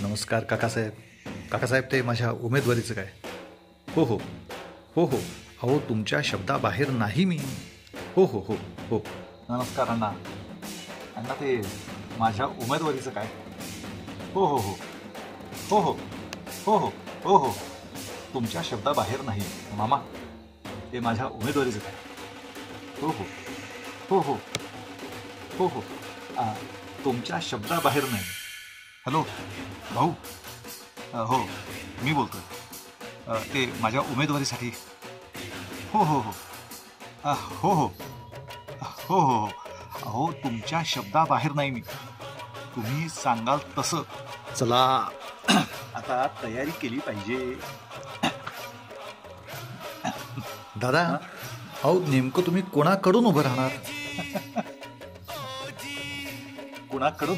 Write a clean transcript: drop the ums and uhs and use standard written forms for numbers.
नमस्कार काकासाहेब. काकासाहेब, ते माझ्या उमेदवारीचं काय? हो हो हो हो. अहो, तुमच्या शब्दाबाहेर नाही मी. हो हो हो हो. नमस्कार अण्णा. अण्णा, ते माझ्या उमेदवारीचं काय? हो हो हो हो हो हो हो हो हो. तुमच्या शब्दाबाहेर नाही मामा. ते माझ्या उमेदवारीचं काय? हो हो हो हो हो हो. तुमच्या शब्दाबाहेर नाही. हॅलो भाऊ. हो, मी बोलतोय. ते माझ्या उमेदवारीसाठी. हो हो हो हो हो हो हो हो. अहो, तुमच्या शब्दाबाहेर नाही मी. तुम्ही सांगाल तसं. चला, आता तयारी केली पाहिजे. दादा, अहो, नेमकं तुम्ही कोणाकडून उभं राहणार? कोणाकडून?